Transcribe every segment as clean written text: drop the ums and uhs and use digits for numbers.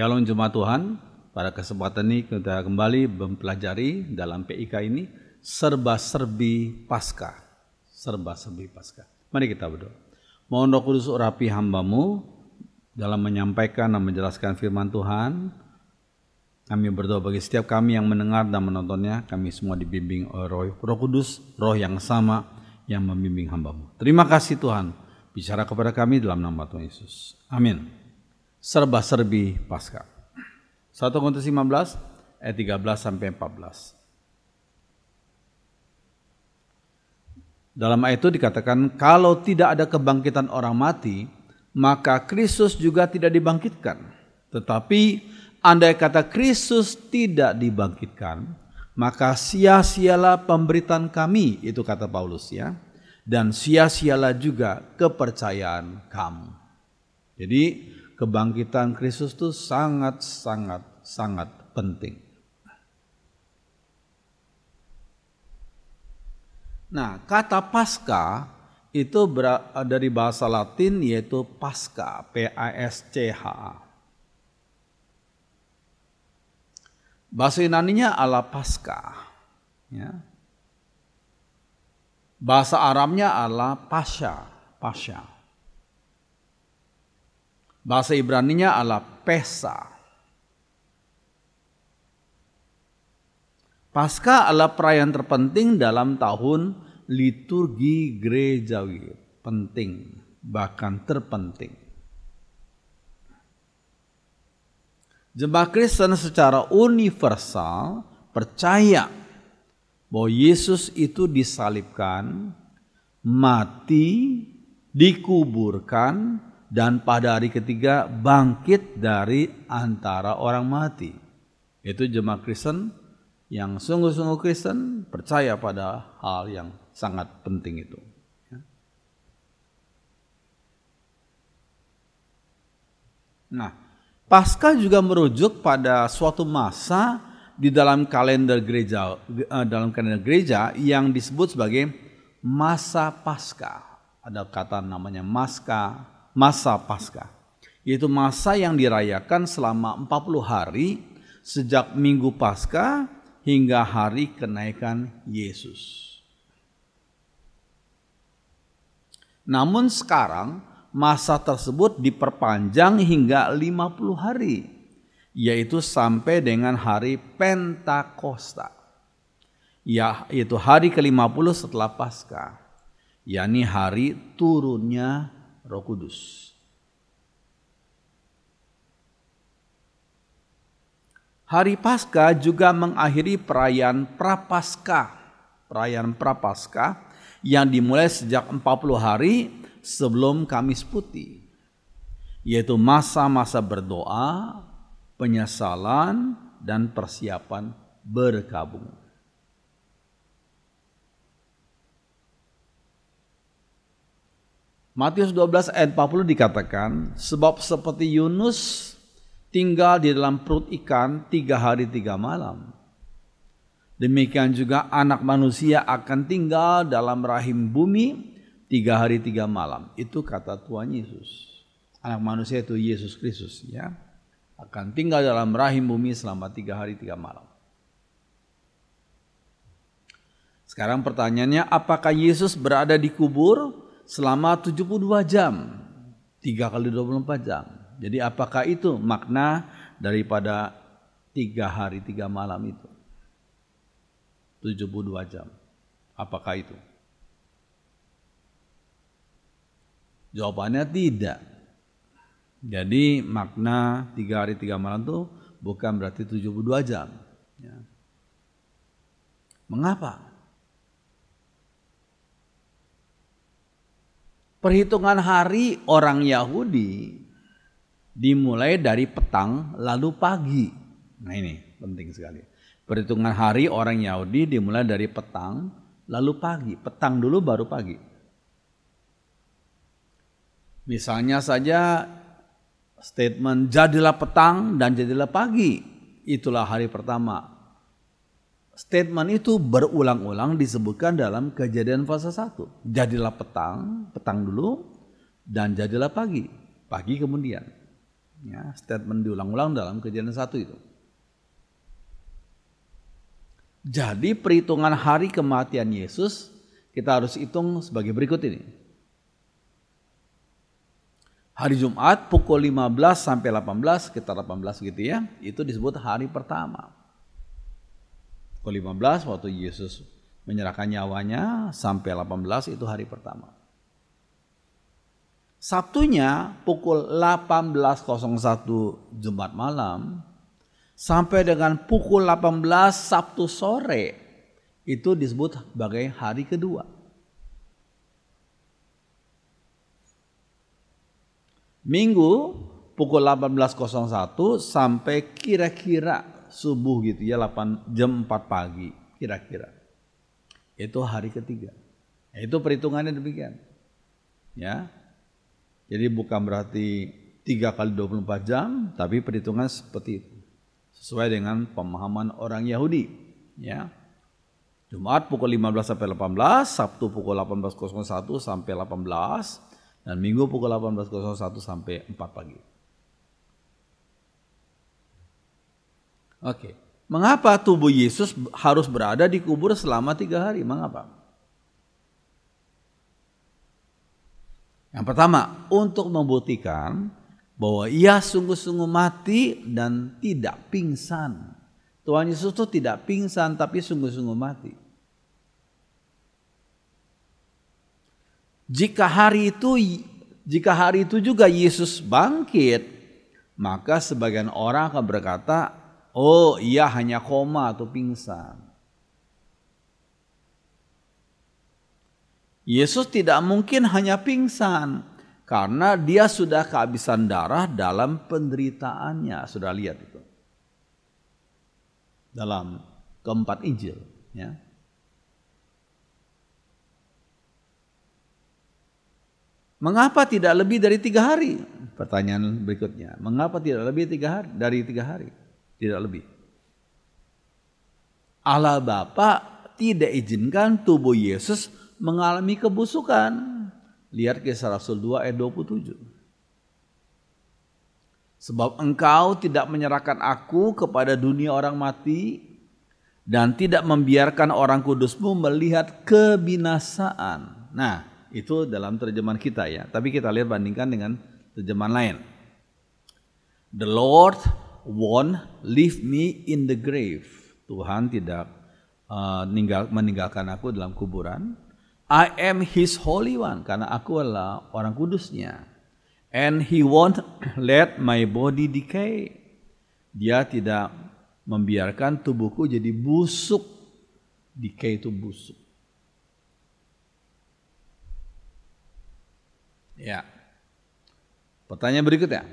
Shalom jemaat Tuhan, pada kesempatan ini kita kembali mempelajari dalam PIK ini serba-serbi Paskah. Serba-serbi Paskah. Mari kita berdoa. Mohon Roh Kudus urapi hamba-Mu dalam menyampaikan dan menjelaskan firman Tuhan. Kami berdoa bagi setiap kami yang mendengar dan menontonnya, kami semua dibimbing oleh Roh Kudus, Roh yang sama yang membimbing hamba-Mu. Terima kasih Tuhan, bicara kepada kami dalam nama Tuhan Yesus. Amin. Serba-serbi Paskah. 1 Korintus 15 ayat 13 sampai 14. Dalam ayat itu dikatakan, kalau tidak ada kebangkitan orang mati, maka Kristus juga tidak dibangkitkan. Tetapi andai kata Kristus tidak dibangkitkan, maka sia-sialah pemberitaan kami, itu kata Paulus ya, dan sia-sialah juga kepercayaan kamu. Jadi kebangkitan Kristus itu sangat penting. Nah, kata Paskah itu dari bahasa Latin yaitu Pascha, P-A-S-C-H-A. Bahasa Yunaninya adalah Paskah. Ya. Bahasa Arabnya adalah Pascha. Bahasa Ibraninya adalah Pesa. Paskah adalah perayaan terpenting dalam tahun liturgi gerejawi. Penting, bahkan terpenting. Jemaat Kristen secara universal percaya bahwa Yesus itu disalibkan, mati, dikuburkan, dan pada hari ketiga bangkit dari antara orang mati. Itu jemaat Kristen yang sungguh-sungguh Kristen percaya pada hal yang sangat penting itu. Nah, Paskah juga merujuk pada suatu masa di dalam kalender gereja yang disebut sebagai masa Paskah. Ada kata namanya masa Paskah, yaitu masa yang dirayakan selama 40 hari sejak Minggu Paskah hingga hari kenaikan Yesus. Namun sekarang masa tersebut diperpanjang hingga 50 hari, yaitu sampai dengan hari Pentakosta, yaitu hari ke-50 setelah Paskah, yakni hari turunnya Roh Kudus. Hari Paskah juga mengakhiri perayaan Prapaskah. Perayaan Prapaskah yang dimulai sejak 40 hari sebelum Kamis Putih, yaitu masa-masa berdoa, penyesalan, dan persiapan berkabung. Matius 12 ayat 40 dikatakan, sebab seperti Yunus tinggal di dalam perut ikan 3 hari 3 malam, demikian juga anak manusia akan tinggal dalam rahim bumi 3 hari 3 malam. Itu kata Tuhan Yesus. Anak manusia itu Yesus Kristus ya, akan tinggal dalam rahim bumi selama 3 hari 3 malam. Sekarang pertanyaannya, apakah Yesus berada di kubur selama 72 jam, 3 kali 24 jam. Jadi apakah itu makna daripada 3 hari 3 malam itu? 72 jam. Apakah itu? Jawabannya tidak. Jadi makna 3 hari 3 malam itu bukan berarti 72 jam. Ya. Mengapa? Perhitungan hari orang Yahudi dimulai dari petang lalu pagi. Nah ini penting sekali. Perhitungan hari orang Yahudi dimulai dari petang lalu pagi. Petang dulu baru pagi. Misalnya saja statement jadilah petang dan jadilah pagi. Itulah hari pertama. Statement itu berulang-ulang disebutkan dalam Kejadian pasal 1. Jadilah petang dulu, dan jadilah pagi kemudian. Ya, statement diulang-ulang dalam Kejadian 1 itu. Jadi perhitungan hari kematian Yesus kita harus hitung sebagai berikut ini. Hari Jumat pukul 15 sampai 18, sekitar 18 gitu ya, itu disebut hari pertama. Pukul 15 waktu Yesus menyerahkan nyawanya sampai 18 itu hari pertama. Sabtunya pukul 18.01 Jumat malam sampai dengan pukul 18 Sabtu sore itu disebut sebagai hari kedua. Minggu pukul 18.01 sampai kira-kira subuh gitu ya, jam 4 pagi kira-kira. Itu hari ketiga. Itu perhitungannya demikian. Ya. Jadi bukan berarti 3 kali 24 jam, tapi perhitungan seperti itu. Sesuai dengan pemahaman orang Yahudi. Ya. Jumat pukul 15 sampai 18, Sabtu pukul 18.01 sampai 18, dan Minggu pukul 18.01 sampai 4 pagi. Oke. Mengapa tubuh Yesus harus berada di kubur selama 3 hari? Mengapa? Yang pertama, untuk membuktikan bahwa ia sungguh-sungguh mati dan tidak pingsan. Tuhan Yesus itu tidak pingsan tapi sungguh-sungguh mati. Jika hari itu juga Yesus bangkit, maka sebagian orang akan berkata, oh ia hanya koma atau pingsan. Yesus tidak mungkin hanya pingsan karena dia sudah kehabisan darah dalam penderitaannya. Sudah lihat itu dalam keempat Injil. Ya. Mengapa tidak lebih dari 3 hari? Pertanyaan berikutnya. Mengapa tidak lebih dari 3 hari? Tidak lebih. Allah Bapa tidak izinkan tubuh Yesus mengalami kebusukan. Lihat Kisah Rasul 2 ayat 27. Sebab engkau tidak menyerahkan aku kepada dunia orang mati dan tidak membiarkan orang kudusmu melihat kebinasaan. Nah, itu dalam terjemahan kita ya. Tapi kita lihat bandingkan dengan terjemahan lain. The Lord won't leave me in the grave. Tuhan tidak meninggalkan aku dalam kuburan. I am His Holy One, karena aku adalah orang kudusnya. And He won't let my body decay. Dia tidak membiarkan tubuhku jadi busuk. Decay itu busuk. Ya. Pertanyaan berikutnya.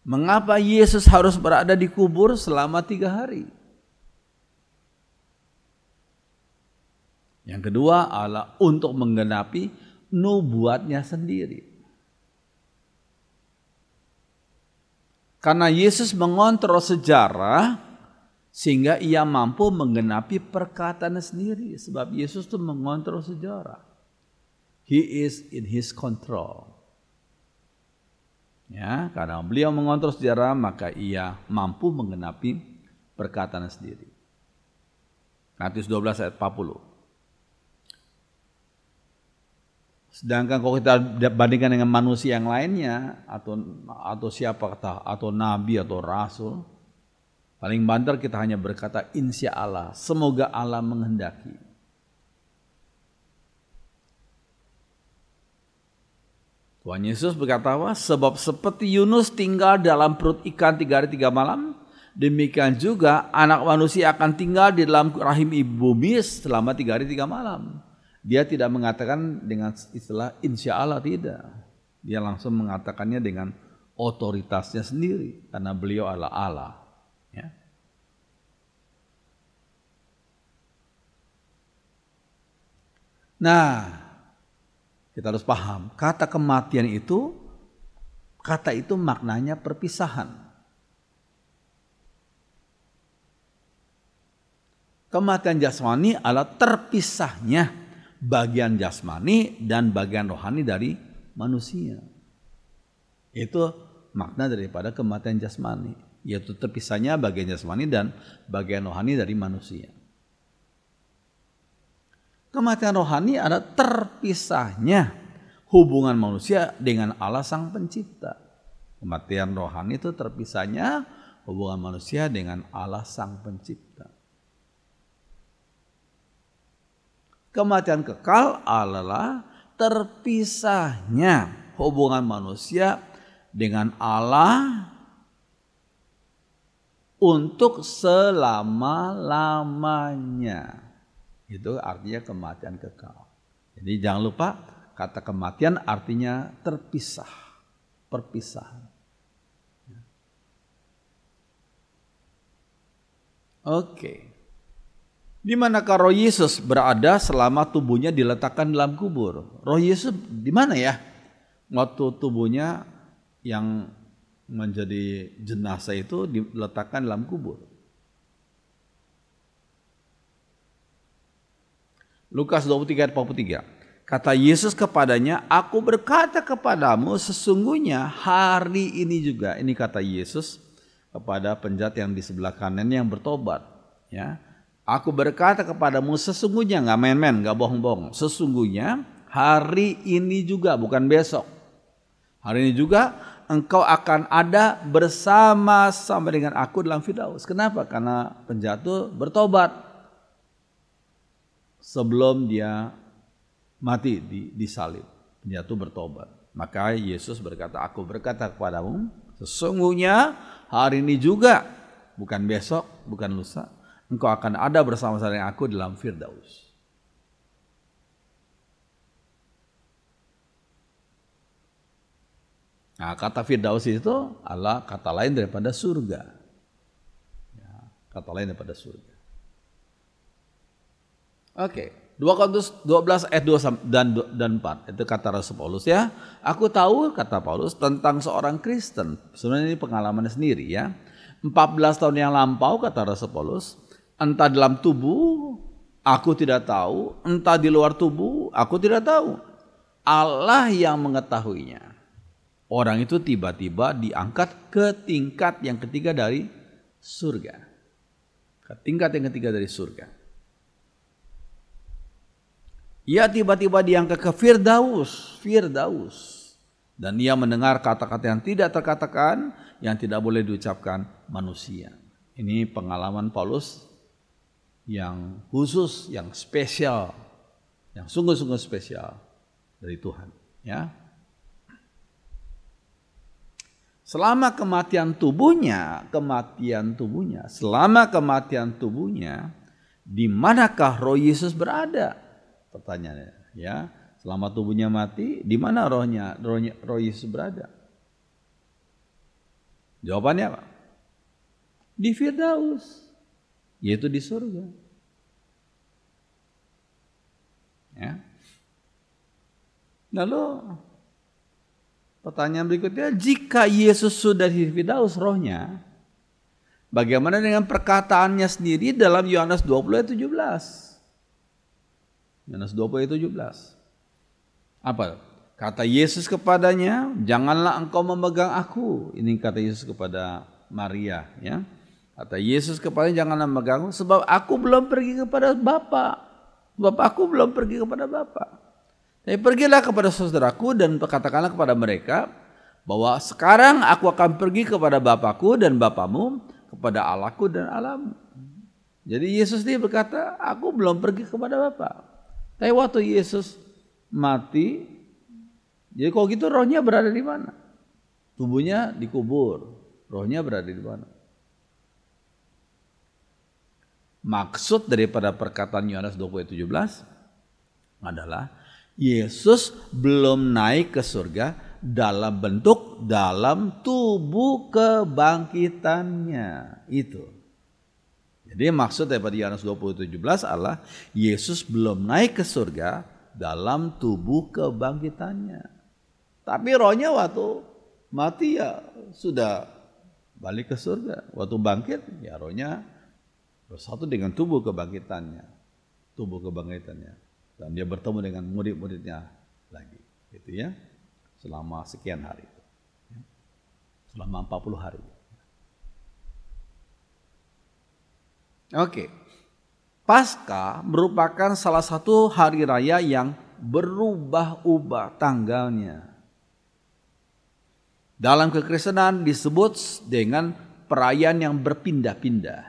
Mengapa Yesus harus berada di kubur selama 3 hari? Yang kedua adalah untuk menggenapi nubuatnya sendiri. Karena Yesus mengontrol sejarah sehingga ia mampu menggenapi perkataannya sendiri. Sebab Yesus itu mengontrol sejarah. He is in His control. Ya, karena beliau mengontrol sejarah maka ia mampu menggenapi perkataannya sendiri. Matius 12 ayat 40. Sedangkan kalau kita bandingkan dengan manusia yang lainnya atau siapa atau nabi atau rasul, paling banter kita hanya berkata insya Allah, semoga Allah menghendaki. Tuhan Yesus berkata, sebab seperti Yunus tinggal dalam perut ikan 3 hari 3 malam, demikian juga anak manusia akan tinggal di dalam rahim ibu bumi selama 3 hari 3 malam. Dia tidak mengatakan dengan istilah insya Allah, tidak. Dia langsung mengatakannya dengan otoritasnya sendiri. Karena beliau adalah Allah. Ya. Nah, kita harus paham. Kata kematian itu, kata itu maknanya perpisahan. Kematian jasmani adalah terpisahnya bagian jasmani dan bagian rohani dari manusia. Itu makna daripada kematian jasmani, yaitu terpisahnya bagian jasmani dan bagian rohani dari manusia. Kematian rohani adalah terpisahnya hubungan manusia dengan Allah Sang Pencipta. Kematian rohani itu terpisahnya hubungan manusia dengan Allah Sang Pencipta. Kematian kekal adalah terpisahnya hubungan manusia dengan Allah untuk selama-lamanya. Itu artinya kematian kekal. Jadi jangan lupa, kata kematian artinya terpisah, perpisahan. Oke. Di manakah roh Yesus berada selama tubuhnya diletakkan dalam kubur? Roh Yesus di mana ya? Waktu tubuhnya yang menjadi jenazah itu diletakkan dalam kubur. Lukas 23 ayat 43. Kata Yesus kepadanya, aku berkata kepadamu sesungguhnya hari ini juga. Ini kata Yesus kepada penjahat yang di sebelah kanan yang bertobat. Ya, aku berkata kepadamu sesungguhnya, nggak main-main, nggak bohong-bohong. Sesungguhnya hari ini juga, bukan besok. Hari ini juga engkau akan ada bersama-sama dengan aku dalam Firdaus. Kenapa? Karena penjahat itu bertobat sebelum dia mati disalib. Dia tuh bertobat. Maka Yesus berkata, aku berkata kepadamu, sesungguhnya hari ini juga, bukan besok, bukan lusa, engkau akan ada bersama-sama dengan aku dalam Firdaus. Nah, kata Firdaus itu adalah kata lain daripada surga. Ya, kata lain daripada surga. Oke, 2 Korintus 12 ayat 2 dan 4. Itu kata Rasul Paulus ya. Aku tahu, kata Paulus, tentang seorang Kristen. Sebenarnya ini pengalamannya sendiri ya. 14 tahun yang lampau, kata Rasul Paulus, entah dalam tubuh aku tidak tahu, entah di luar tubuh aku tidak tahu. Allah yang mengetahuinya. Orang itu tiba-tiba diangkat ke tingkat yang ketiga dari surga. Ke tingkat yang ketiga dari surga. Ia tiba-tiba diangkat ke Firdaus. Dan ia mendengar kata-kata yang tidak terkatakan, yang tidak boleh diucapkan manusia. Ini pengalaman Paulus yang khusus, yang spesial, yang sungguh-sungguh spesial dari Tuhan. Ya. Selama kematian tubuhnya, di manakah roh Yesus berada? Pertanyaannya, ya, selama tubuhnya mati, di mana roh Yesus berada? Jawabannya apa? Di Firdaus, yaitu di surga. Ya. Lalu pertanyaan berikutnya, jika Yesus sudah di Firdaus rohnya, bagaimana dengan perkataannya sendiri dalam Yohanes 20 ayat 17? Yohanes 20 ayat 17. Apa? Kata Yesus kepadanya, janganlah engkau memegang aku. Ini kata Yesus kepada Maria, ya. Kata Yesus kepadanya, janganlah memegangku, sebab aku belum pergi kepada Bapa. Tapi pergilah kepada saudaraku dan katakanlah kepada mereka bahwa sekarang aku akan pergi kepada Bapakku dan Bapamu, kepada Allahku dan Allahmu. Jadi Yesus dia berkata, aku belum pergi kepada Bapa. Tapi waktu Yesus mati, jadi kalau gitu rohnya berada di mana? Tubuhnya dikubur, rohnya berada di mana? Maksud daripada perkataan Yohanes 20:17 adalah Yesus belum naik ke surga dalam tubuh kebangkitannya. Itu. Jadi maksud daripada Yohanes 20:17 adalah Yesus belum naik ke surga dalam tubuh kebangkitannya. Tapi rohnya waktu mati ya sudah balik ke surga. Waktu bangkit ya rohnya bersatu dengan tubuh kebangkitannya. Dan dia bertemu dengan murid-muridnya lagi. Gitu ya. Selama sekian hari. selama 40 hari. Oke. Paskah merupakan salah satu hari raya yang berubah-ubah tanggalnya. Dalam kekristenan disebut dengan perayaan yang berpindah-pindah.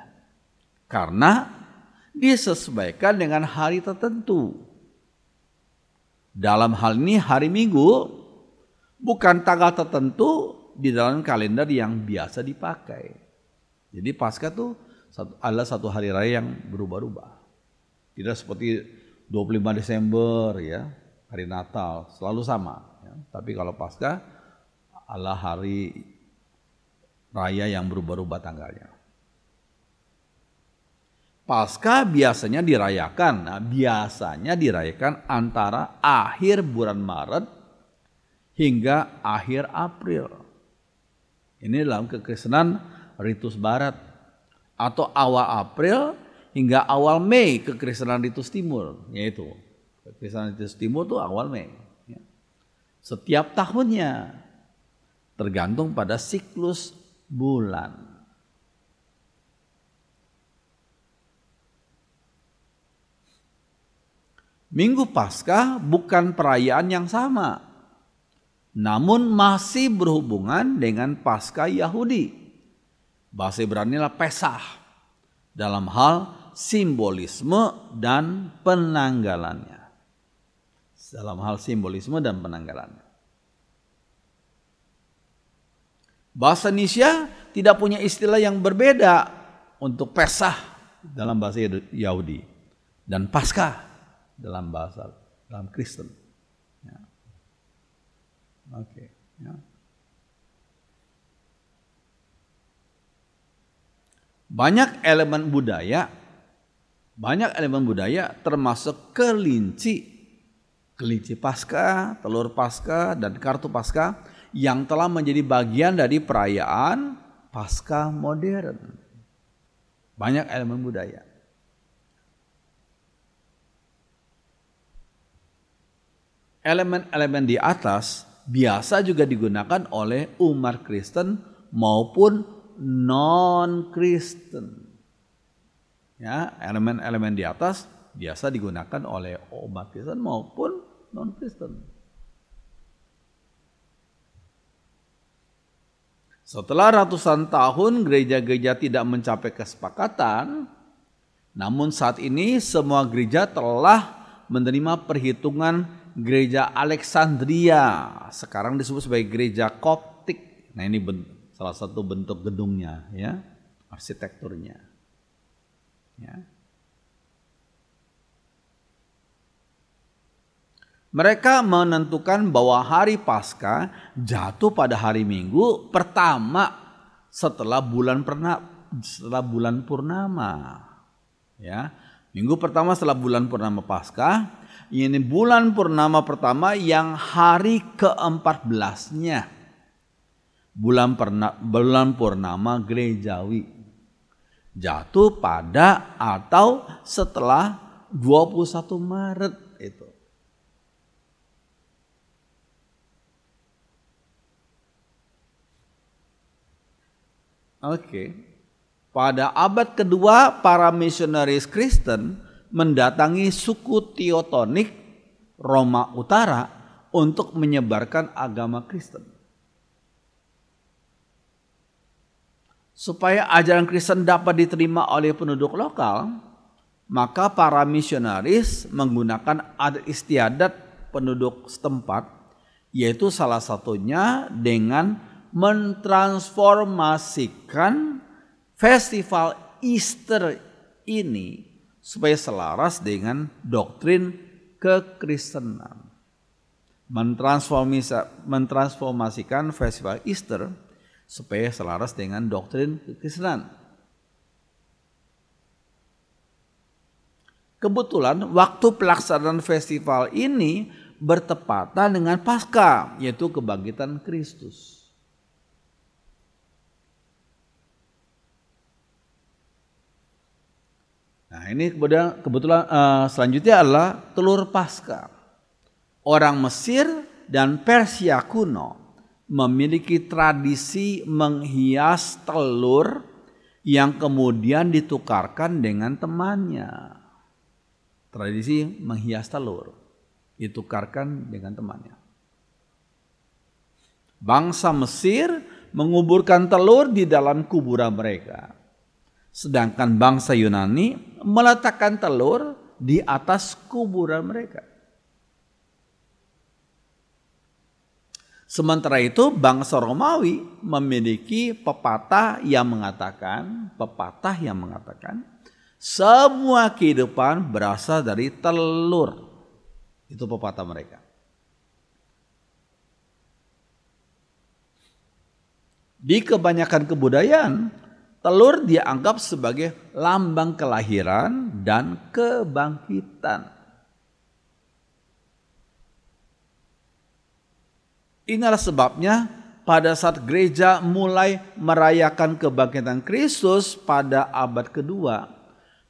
Karena disesuaikan dengan hari tertentu. Dalam hal ini hari Minggu bukan tanggal tertentu di dalam kalender yang biasa dipakai. Jadi Paskah itu adalah satu hari raya yang berubah-ubah. Tidak seperti 25 Desember ya, hari Natal, selalu sama. Ya. Tapi kalau Paskah adalah hari raya yang berubah-ubah tanggalnya. Paskah biasanya dirayakan antara akhir bulan Maret hingga akhir April. Ini dalam kekristenan ritus Barat, atau awal April hingga awal Mei kekristenan ritus Timur, yaitu kekristenan ritus Timur itu awal Mei. Setiap tahunnya tergantung pada siklus bulan. Minggu Paskah bukan perayaan yang sama, namun masih berhubungan dengan Paskah Yahudi. Bahasa Ibrani adalah Pesah dalam hal simbolisme dan penanggalannya. Dalam hal simbolisme dan penanggalannya. Bahasa Indonesia tidak punya istilah yang berbeda untuk Pesah dalam bahasa Yahudi dan Paskah dalam Kristen. Ya. Oke. Ya. Banyak elemen budaya termasuk kelinci Paskah, telur Paskah, dan kartu Paskah yang telah menjadi bagian dari perayaan Paskah modern. Banyak elemen budaya. Elemen-elemen di atas biasa juga digunakan oleh umat Kristen maupun non-Kristen. Ya, elemen-elemen di atas biasa digunakan oleh umat Kristen maupun non-Kristen. Setelah ratusan tahun gereja-gereja tidak mencapai kesepakatan, namun saat ini semua gereja telah menerima perhitungan Gereja Alexandria, sekarang disebut sebagai Gereja Koptik. Nah, ini salah satu bentuk gedungnya, ya, arsitekturnya. Ya. Mereka menentukan bahwa hari Paskah jatuh pada hari Minggu pertama setelah bulan purnama. Ya, Minggu pertama setelah bulan purnama Paskah. Ini bulan purnama pertama yang hari ke-14-nya. Bulan purnama gerejawi. Jatuh pada atau setelah 21 Maret itu. Oke. Pada abad kedua para misionaris Kristen mendatangi suku Teotonik Roma Utara untuk menyebarkan agama Kristen. Supaya ajaran Kristen dapat diterima oleh penduduk lokal, maka para misionaris menggunakan adat istiadat penduduk setempat, yaitu salah satunya dengan mentransformasikan festival Easter ini supaya selaras dengan doktrin kekristenan. Mentransformasikan festival Easter supaya selaras dengan doktrin kekristenan. Kebetulan waktu pelaksanaan festival ini bertepatan dengan Paskah, yaitu kebangkitan Kristus. Nah, ini kebetulan selanjutnya adalah telur Paskah. Orang Mesir dan Persia kuno memiliki tradisi menghias telur yang kemudian ditukarkan dengan temannya. Tradisi menghias telur ditukarkan dengan temannya. Bangsa Mesir menguburkan telur di dalam kuburan mereka. Sedangkan bangsa Yunani meletakkan telur di atas kuburan mereka. Sementara itu bangsa Romawi memiliki pepatah yang mengatakan semua kehidupan berasal dari telur. Itu pepatah mereka. Di kebanyakan kebudayaan, telur dianggap sebagai lambang kelahiran dan kebangkitan. Inilah sebabnya pada saat gereja mulai merayakan kebangkitan Kristus pada abad kedua,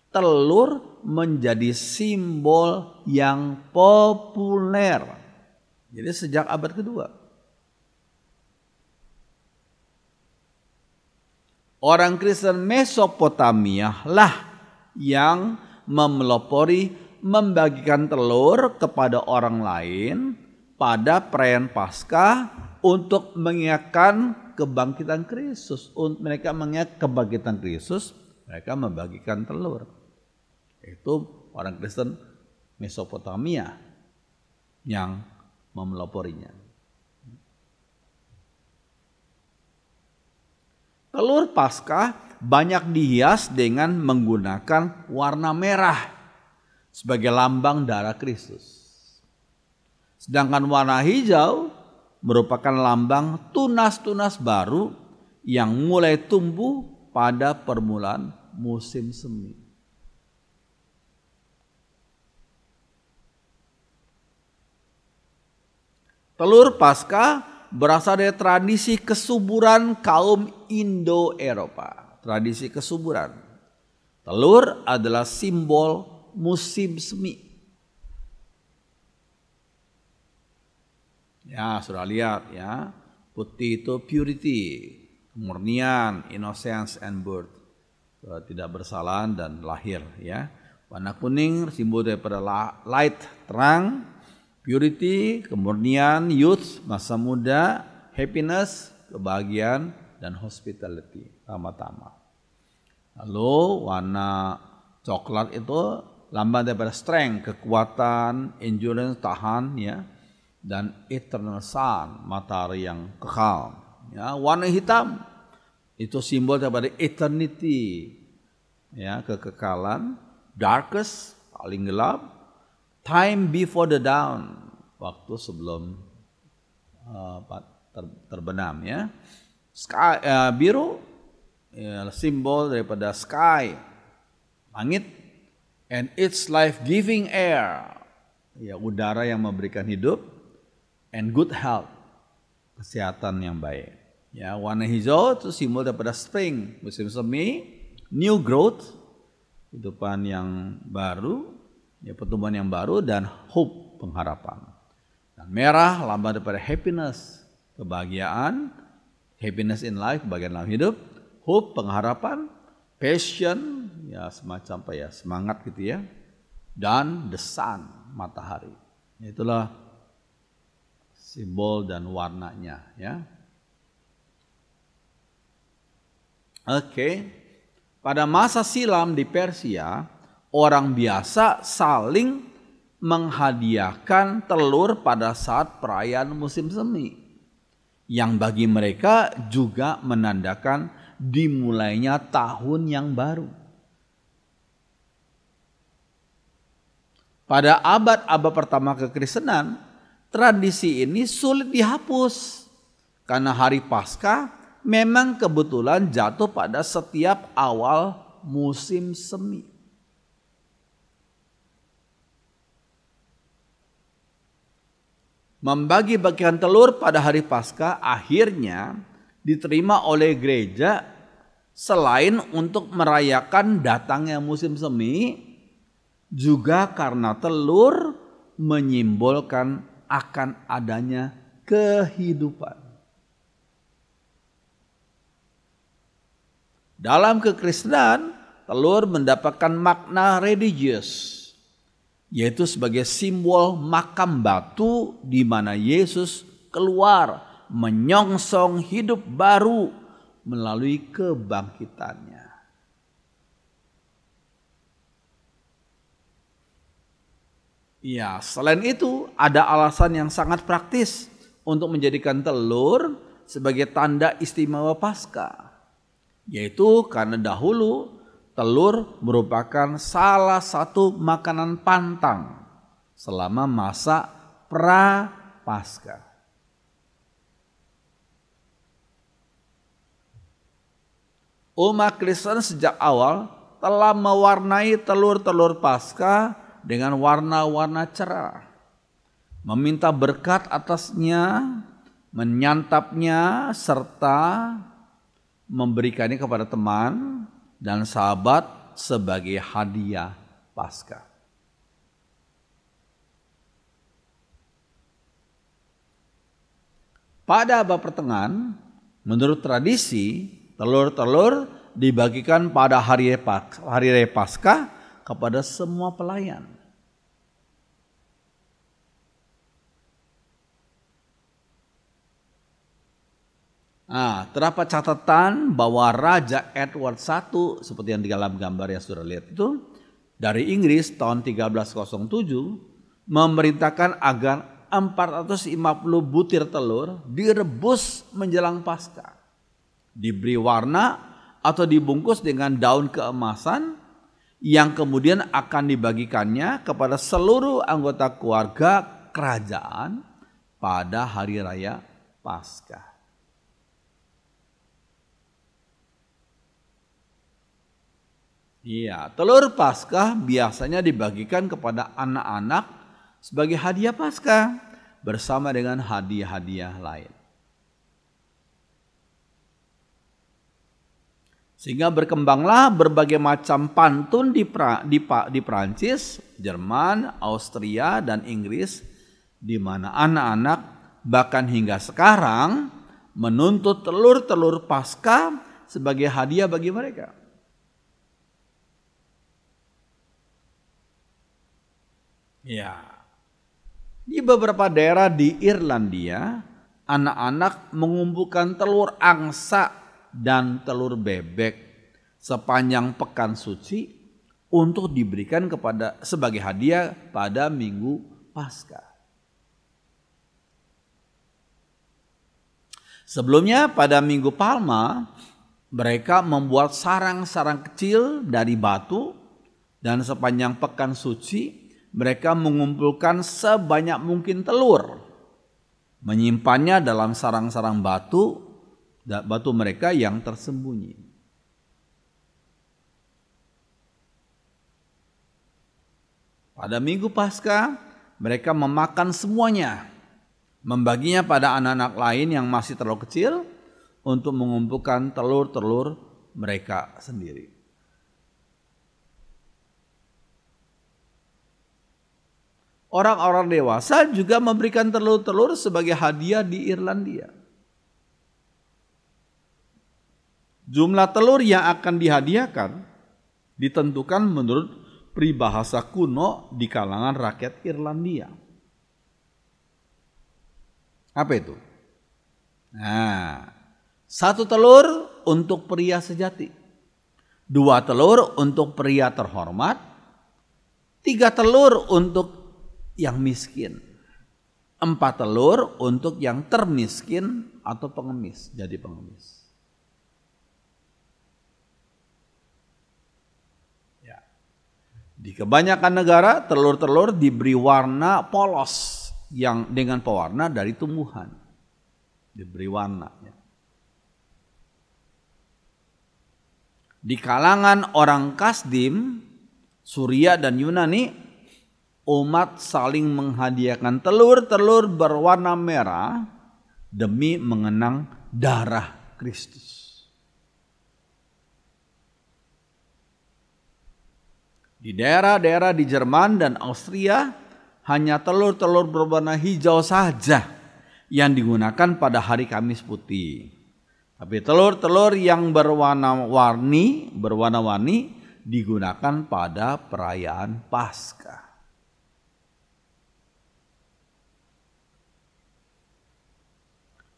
telur menjadi simbol yang populer. Jadi sejak abad kedua. Orang Kristen Mesopotamia lah yang memelopori membagikan telur kepada orang lain pada perayaan Paskah untuk mengingatkan kebangkitan Kristus. Untuk mereka mengingat kebangkitan Kristus, mereka membagikan telur. Itu orang Kristen Mesopotamia yang memeloporinya. Telur Paskah banyak dihias dengan menggunakan warna merah sebagai lambang darah Kristus. Sedangkan warna hijau merupakan lambang tunas-tunas baru yang mulai tumbuh pada permulaan musim semi. Telur Paskah berasal dari tradisi kesuburan kaum Indo-Eropa. Tradisi kesuburan. Telur adalah simbol musim semi. Ya, sudah lihat ya. Putih itu purity, kemurnian, innocence and birth. Tidak bersalah dan lahir ya. Warna kuning simbol daripada light, terang, purity, kemurnian, youth, masa muda, happiness, kebahagiaan, dan hospitality, tama-tama. Lalu warna coklat itu lambang daripada strength, kekuatan, endurance, tahan ya. Dan eternal sun, matahari yang kekal. Ya, warna hitam itu simbol daripada eternity, ya, kekekalan. Darkest, paling gelap. Time before the dawn, waktu sebelum terbenam ya. Sky, biru, ya, simbol daripada sky, langit, and its life-giving air, ya, udara yang memberikan hidup. And good health, kesehatan yang baik. Ya, warna hijau itu simbol daripada spring, musim semi, new growth, kehidupan yang baru, ya, pertumbuhan yang baru, dan hope, pengharapan. Dan merah lambang daripada happiness, kebahagiaan, happiness in life, kebahagiaan dalam hidup, hope, pengharapan, passion, ya semacam apa ya, semangat gitu ya, dan the sun, matahari. Itulah simbol dan warnanya ya. Oke. Pada masa silam di Persia, orang biasa saling menghadiahkan telur pada saat perayaan musim semi, yang bagi mereka juga menandakan dimulainya tahun yang baru. Pada abad-abad pertama kekristenan, tradisi ini sulit dihapus karena hari Paskah memang kebetulan jatuh pada setiap awal musim semi. Membagi-bagikan telur pada hari Paskah akhirnya diterima oleh gereja selain untuk merayakan datangnya musim semi, juga karena telur menyimbolkan akan adanya kehidupan. Dalam kekristenan, telur mendapatkan makna religius, yaitu sebagai simbol makam batu di mana Yesus keluar menyongsong hidup baru melalui kebangkitannya. Ya, selain itu ada alasan yang sangat praktis untuk menjadikan telur sebagai tanda istimewa Paskah, yaitu karena dahulu telur merupakan salah satu makanan pantang selama masa pra-Paskah. Umat Kristen sejak awal telah mewarnai telur-telur Paskah dengan warna-warna cerah, meminta berkat atasnya, menyantapnya, serta memberikannya kepada teman dan sahabat sebagai hadiah Paskah. Pada abad pertengahan, menurut tradisi, telur-telur dibagikan pada hari raya Paskah kepada semua pelayan. Nah, terdapat catatan bahwa Raja Edward I, seperti yang di dalam gambar yang sudah lihat itu, dari Inggris tahun 1307 memerintahkan agar 450 butir telur direbus menjelang Paskah, diberi warna atau dibungkus dengan daun keemasan yang kemudian akan dibagikannya kepada seluruh anggota keluarga kerajaan pada hari raya Paskah. Iya, telur Paskah biasanya dibagikan kepada anak-anak sebagai hadiah Paskah bersama dengan hadiah-hadiah lain. Sehingga berkembanglah berbagai macam pantun di Prancis, Jerman, Austria, dan Inggris, di mana anak-anak bahkan hingga sekarang menuntut telur-telur Paskah sebagai hadiah bagi mereka. Ya, di beberapa daerah di Irlandia, anak-anak mengumpulkan telur angsa dan telur bebek sepanjang pekan suci untuk diberikan sebagai hadiah pada Minggu Paskah. Sebelumnya pada Minggu Palma, mereka membuat sarang-sarang kecil dari batu dan sepanjang pekan suci mereka mengumpulkan sebanyak mungkin telur, menyimpannya dalam sarang-sarang batu mereka yang tersembunyi. Pada Minggu Paskah, mereka memakan semuanya, membaginya pada anak-anak lain yang masih terlalu kecil untuk mengumpulkan telur-telur mereka sendiri. Orang-orang dewasa juga memberikan telur-telur sebagai hadiah di Irlandia. Jumlah telur yang akan dihadiahkan ditentukan menurut peribahasa kuno di kalangan rakyat Irlandia. Apa itu? Nah, 1 telur untuk pria sejati, 2 telur untuk pria terhormat, 3 telur untuk yang miskin, 4 telur untuk yang termiskin atau pengemis, jadi pengemis. Ya. Di kebanyakan negara telur-telur diberi warna polos yang dengan pewarna dari tumbuhan, diberi warna. Ya. Di kalangan orang Kasdim, Surya dan Yunani, umat saling menghadiahkan telur-telur berwarna merah demi mengenang darah Kristus. Di daerah-daerah di Jerman dan Austria, hanya telur-telur berwarna hijau saja yang digunakan pada hari Kamis Putih. Tapi telur-telur yang berwarna-warni digunakan pada perayaan Paskah.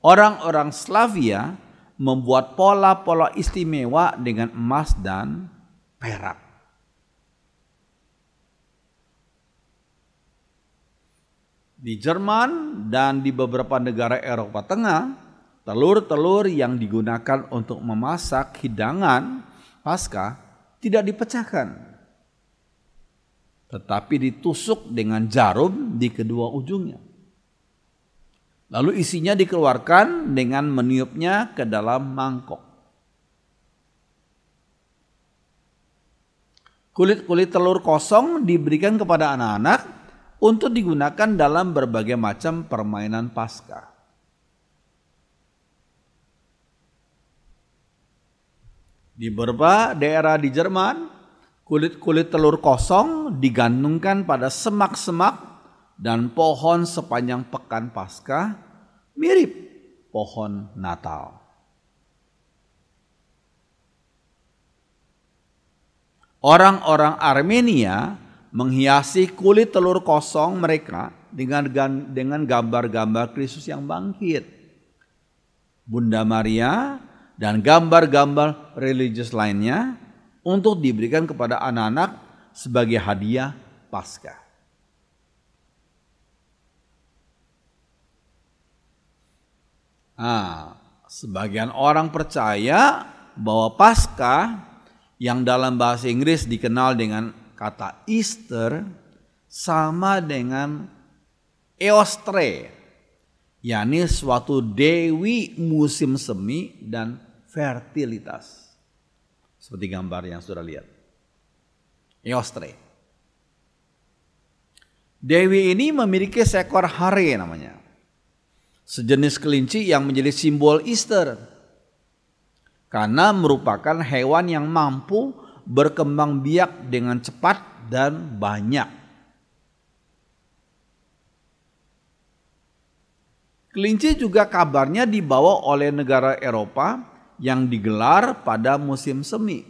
Orang-orang Slavia membuat pola-pola istimewa dengan emas dan perak. Di Jerman dan di beberapa negara Eropa Tengah, telur-telur yang digunakan untuk memasak hidangan Paskah tidak dipecahkan, tetapi ditusuk dengan jarum di kedua ujungnya. Lalu isinya dikeluarkan dengan meniupnya ke dalam mangkok. Kulit-kulit telur kosong diberikan kepada anak-anak untuk digunakan dalam berbagai macam permainan Paskah. Di beberapa daerah di Jerman, kulit-kulit telur kosong digantungkan pada semak-semak dan pohon sepanjang pekan Paskah, mirip pohon Natal. Orang-orang Armenia menghiasi kulit telur kosong mereka dengan gambar-gambar Kristus yang bangkit, Bunda Maria, dan gambar-gambar religius lainnya untuk diberikan kepada anak-anak sebagai hadiah Paskah. Sebagian orang percaya bahwa Paskah yang dalam bahasa Inggris dikenal dengan kata Easter sama dengan Eostre, yakni suatu dewi musim semi dan fertilitas. Seperti gambar yang sudah lihat. Eostre. Dewi ini memiliki seekor hare namanya. Sejenis kelinci yang menjadi simbol Easter. Karena merupakan hewan yang mampu berkembang biak dengan cepat dan banyak. Kelinci juga kabarnya dibawa oleh negara Eropa yang digelar pada musim semi.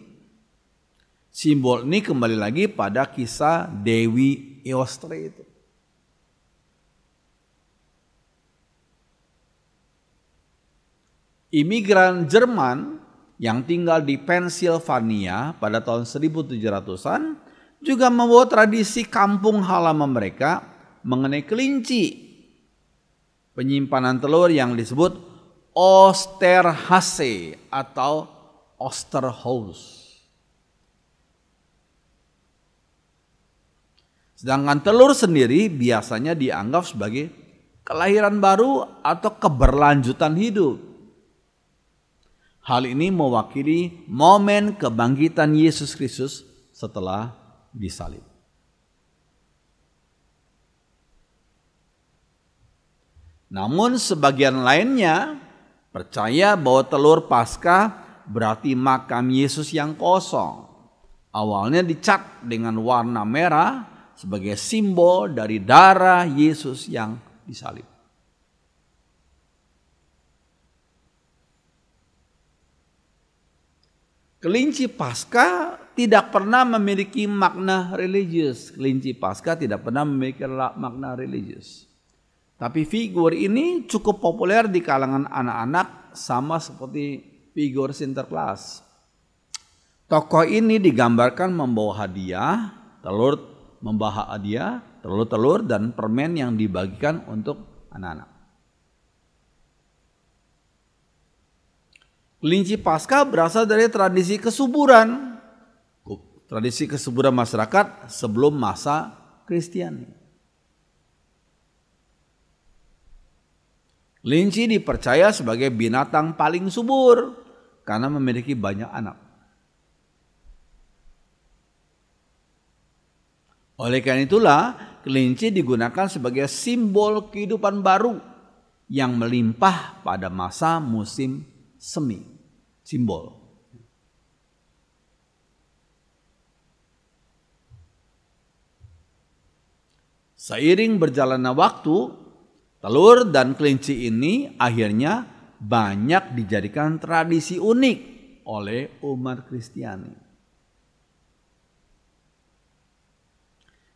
Simbol ini kembali lagi pada kisah Dewi Eostre itu. Imigran Jerman yang tinggal di Pennsylvania pada tahun 1700-an juga membawa tradisi kampung halaman mereka mengenai kelinci. Penyimpanan telur yang disebut Osterhase atau Osterhaus. Sedangkan telur sendiri biasanya dianggap sebagai kelahiran baru atau keberlanjutan hidup. Hal ini mewakili momen kebangkitan Yesus Kristus setelah disalib. Namun sebagian lainnya percaya bahwa telur Paskah berarti makam Yesus yang kosong. Awalnya dicat dengan warna merah sebagai simbol dari darah Yesus yang disalib. Kelinci Paskah tidak pernah memiliki makna religius. Kelinci Paskah tidak pernah memiliki makna religius. Tapi figur ini cukup populer di kalangan anak-anak sama seperti figur Sinterklaas. Tokoh ini digambarkan membawa hadiah, telur-telur dan permen yang dibagikan untuk anak-anak. Kelinci Paskah berasal dari tradisi kesuburan. Tradisi kesuburan masyarakat sebelum masa Kristiani. Kelinci dipercaya sebagai binatang paling subur karena memiliki banyak anak. Oleh karena itulah, kelinci digunakan sebagai simbol kehidupan baru yang melimpah pada masa musim semi. Simbol. Seiring berjalannya waktu, telur dan kelinci ini akhirnya banyak dijadikan tradisi unik oleh umat Kristiani.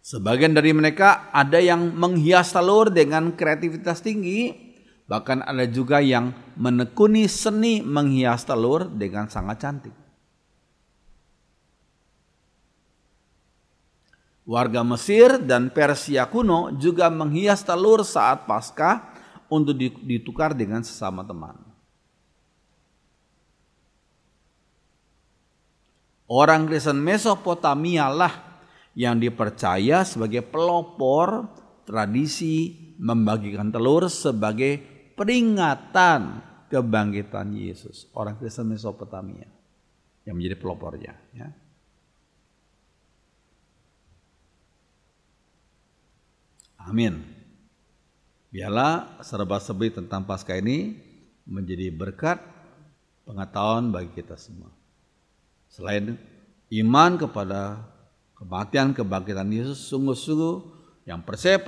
Sebagian dari mereka ada yang menghias telur dengan kreativitas tinggi, bahkan ada juga yang menekuni seni menghias telur dengan sangat cantik. Warga Mesir dan Persia kuno juga menghias telur saat Paskah untuk ditukar dengan sesama teman. Orang Kristen Mesopotamia lah yang dipercaya sebagai pelopor tradisi membagikan telur sebagai peringatan kebangkitan Yesus. Orang Kristen Mesopotamia yang menjadi pelopornya. Ya. Amin. Biarlah serba-serbi tentang Paskah ini menjadi berkat pengetahuan bagi kita semua. Selain iman kepada kematian kebangkitan Yesus, sungguh-sungguh yang percaya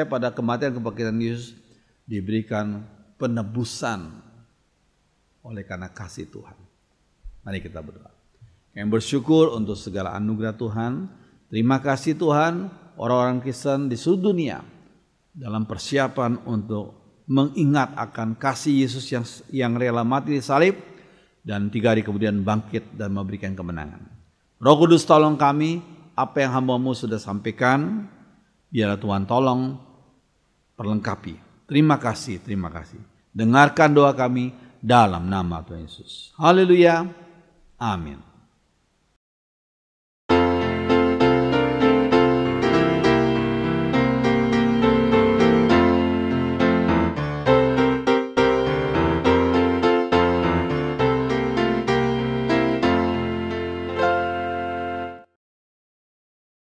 pada kematian kebangkitan Yesus diberikan penebusan oleh karena kasih Tuhan. Mari kita berdoa. Kami bersyukur untuk segala anugerah Tuhan. Terima kasih Tuhan, orang-orang Kristen di seluruh dunia dalam persiapan untuk mengingat akan kasih Yesus yang rela mati di salib dan 3 hari kemudian bangkit dan memberikan kemenangan. Roh Kudus tolong kami, apa yang hamba-Mu sudah sampaikan, biarlah Tuhan tolong perlengkapi. Terima kasih, terima kasih. Dengarkan doa kami dalam nama Tuhan Yesus. Haleluya. Amin.